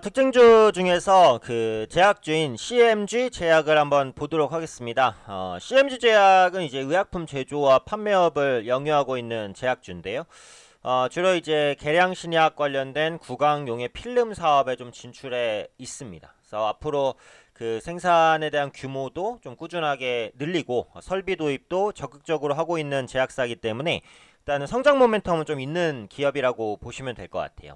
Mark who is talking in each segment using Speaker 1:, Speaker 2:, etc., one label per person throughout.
Speaker 1: 특징주 중에서 그 제약주인 CMG 제약을 한번 보도록 하겠습니다. CMG 제약은 이제 의약품 제조와 판매업을 영위하고 있는 제약주인데요. 주로 이제 계량신약 관련된 구강용의 필름 사업에 좀 진출해 있습니다. 그래서 앞으로 그 생산에 대한 규모도 좀 꾸준하게 늘리고 설비 도입도 적극적으로 하고 있는 제약사이기 때문에 일단은 성장 모멘텀은 좀 있는 기업이라고 보시면 될 것 같아요.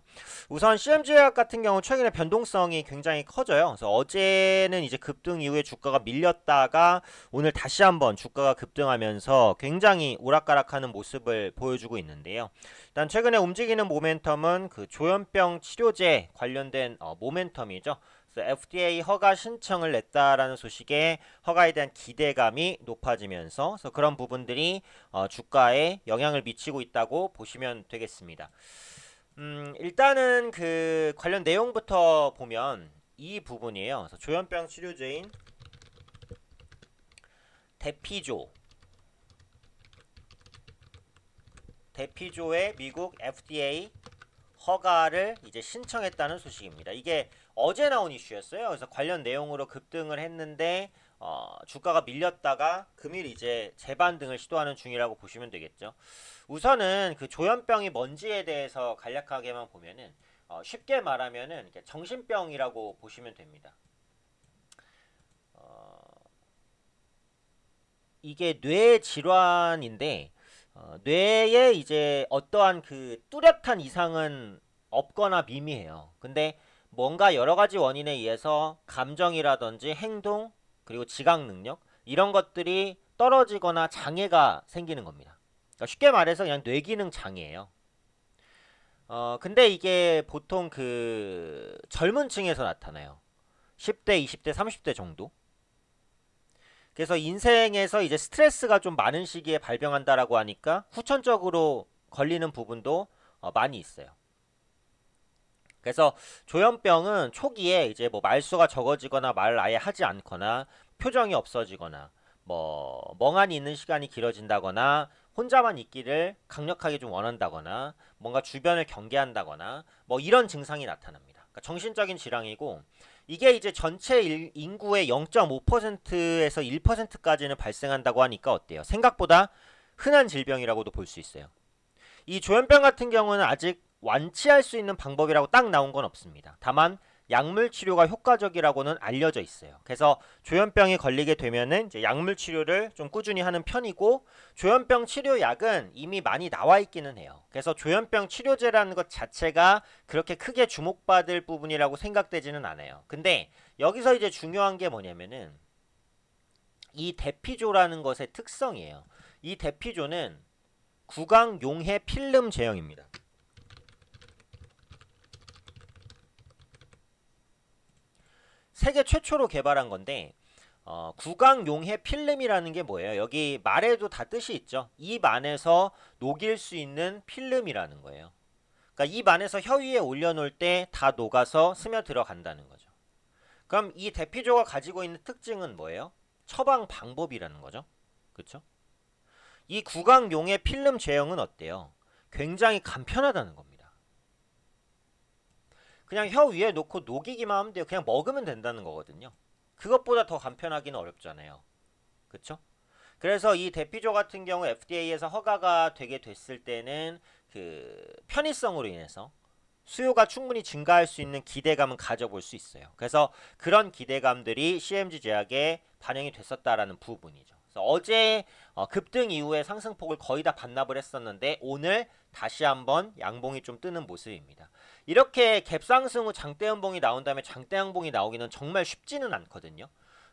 Speaker 1: 우선 CM제약 같은 경우 최근에 변동성이 굉장히 커져요. 그래서 어제는 이제 급등 이후에 주가가 밀렸다가 오늘 다시 한번 주가가 급등하면서 굉장히 오락가락하는 모습을 보여주고 있는데요. 일단 최근에 움직이는 모멘텀은 그 조현병 치료제 관련된 모멘텀이죠. 그래서 FDA 허가 신청을 냈다라는 소식에 허가에 대한 기대감이 높아지면서 그래서 그런 부분들이 주가에 영향을 미치고 있다고 보시면 되겠습니다. 일단은 그 관련 내용부터 보면 이 부분이에요. 그래서 조현병 치료제인 대피조, 대피조의 미국 FDA 허가를 이제 신청했다는 소식입니다. 이게 어제 나온 이슈였어요. 그래서 관련 내용으로 급등을 했는데 주가가 밀렸다가 금일 이제 재반등을 시도하는 중이라고 보시면 되겠죠. 우선은 그 조현병이 뭔지에 대해서 간략하게만 보면은 쉽게 말하면은 정신병이라고 보시면 됩니다. 어, 이게 뇌 질환인데 뇌에 이제 어떠한 그 뚜렷한 이상은 없거나 미미해요. 근데 뭔가 여러 가지 원인에 의해서 감정이라든지 행동 그리고 지각 능력 이런 것들이 떨어지거나 장애가 생기는 겁니다. 그러니까 쉽게 말해서 그냥 뇌기능 장애예요. 근데 이게 보통 그 젊은 층에서 나타나요. 10대, 20대, 30대 정도. 그래서 인생에서 이제 스트레스가 좀 많은 시기에 발병한다라고 하니까 후천적으로 걸리는 부분도 많이 있어요. 그래서 조현병은 초기에 이제 뭐 말수가 적어지거나 말을 아예 하지 않거나 표정이 없어지거나 뭐 멍하니 있는 시간이 길어진다거나 혼자만 있기를 강력하게 좀 원한다거나 뭔가 주변을 경계한다거나 뭐 이런 증상이 나타납니다. 그러니까 정신적인 질환이고 이게 이제 전체 인구의 0.5%에서 1%까지는 발생한다고 하니까 어때요? 생각보다 흔한 질병이라고도 볼 수 있어요. 이 조현병 같은 경우는 아직 완치할 수 있는 방법이라고 딱 나온 건 없습니다. 다만 약물 치료가 효과적이라고는 알려져 있어요. 그래서 조현병이 걸리게 되면은 이제 약물 치료를 좀 꾸준히 하는 편이고 조현병 치료약은 이미 많이 나와 있기는 해요. 그래서 조현병 치료제라는 것 자체가 그렇게 크게 주목받을 부분이라고 생각되지는 않아요. 근데 여기서 이제 중요한 게 뭐냐면은 이 대피조라는 것의 특성이에요. 이 대피조는 구강용해 필름 제형입니다. 세계 최초로 개발한 건데 구강용해 필름이라는 게 뭐예요? 여기 말에도 다 뜻이 있죠. 입 안에서 녹일 수 있는 필름이라는 거예요. 그러니까 입 안에서 혀 위에 올려놓을 때 다 녹아서 스며 들어간다는 거죠. 그럼 이 대피조가 가지고 있는 특징은 뭐예요? 처방 방법이라는 거죠. 그렇죠? 이 구강용해 필름 제형은 어때요? 굉장히 간편하다는 겁니다. 그냥 혀 위에 놓고 녹이기만 하면 돼요. 그냥 먹으면 된다는 거거든요. 그것보다 더 간편하기는 어렵잖아요. 그쵸? 그래서 이 대피조 같은 경우 FDA에서 허가가 되게 됐을 때는 그 편의성으로 인해서 수요가 충분히 증가할 수 있는 기대감은 가져볼 수 있어요. 그래서 그런 기대감들이 CMG 제약에 반영이 됐었다라는 부분이죠. 그래서 어제 급등 이후에 상승폭을 거의 다 반납을 했었는데 오늘 다시 한번 양봉이 좀 뜨는 모습입니다. 이렇게 갭상승 후 장대연봉이 나온 다음에 장대양봉이 나오기는 정말 쉽지는 않거든요.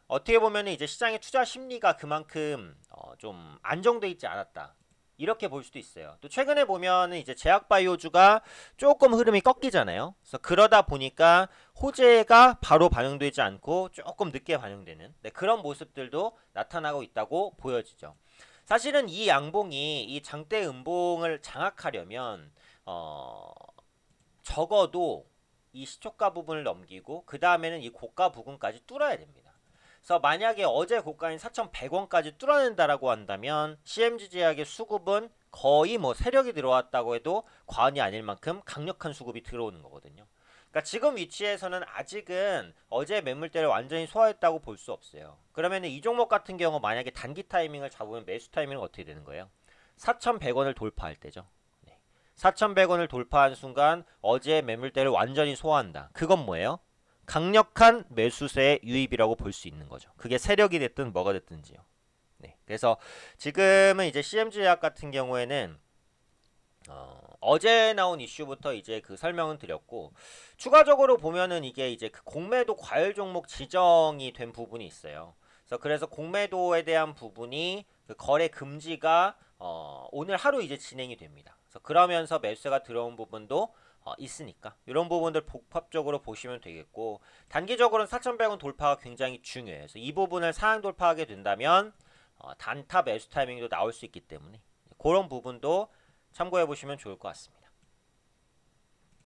Speaker 1: 어떻게 보면 이제 시장의 투자 심리가 그만큼 좀 안정돼 있지 않았다. 이렇게 볼 수도 있어요. 또 최근에 보면 이제 제약바이오주가 조금 흐름이 꺾이잖아요. 그래서 그러다 보니까 호재가 바로 반영되지 않고 조금 늦게 반영되는 그런 모습들도 나타나고 있다고 보여지죠. 사실은 이 양봉이 이 장대 음봉을 장악하려면 적어도 이 시초가 부분을 넘기고 그 다음에는 이 고가 부분까지 뚫어야 됩니다. 그래서 만약에 어제 고가인 4,100원까지 뚫어낸다라고 한다면 CMG 제약의 수급은 거의 뭐 세력이 들어왔다고 해도 과언이 아닐 만큼 강력한 수급이 들어오는 거거든요. 그러니까 지금 위치에서는 아직은 어제 매물대를 완전히 소화했다고 볼 수 없어요. 그러면 이 종목 같은 경우 만약에 단기 타이밍을 잡으면 매수 타이밍은 어떻게 되는 거예요? 4,100원을 돌파할 때죠. 네. 4,100원을 돌파한 순간 어제 매물대를 완전히 소화한다. 그건 뭐예요? 강력한 매수세의 유입이라고 볼 수 있는 거죠. 그게 세력이 됐든 뭐가 됐든지요. 네. 그래서 지금은 이제 CMG제약 같은 경우에는 어제 나온 이슈부터 이제 그 설명은 드렸고, 추가적으로 보면은 이게 이제 그 공매도 과열 종목 지정이 된 부분이 있어요. 그래서 공매도에 대한 부분이 그 거래 금지가 오늘 하루 이제 진행이 됩니다. 그러면서 매수가 들어온 부분도 있으니까 이런 부분들 복합적으로 보시면 되겠고, 단기적으로는 4,100원 돌파가 굉장히 중요해요. 그래서 이 부분을 상향 돌파하게 된다면 단타 매수 타이밍도 나올 수 있기 때문에 그런 부분도 참고해 보시면 좋을 것 같습니다.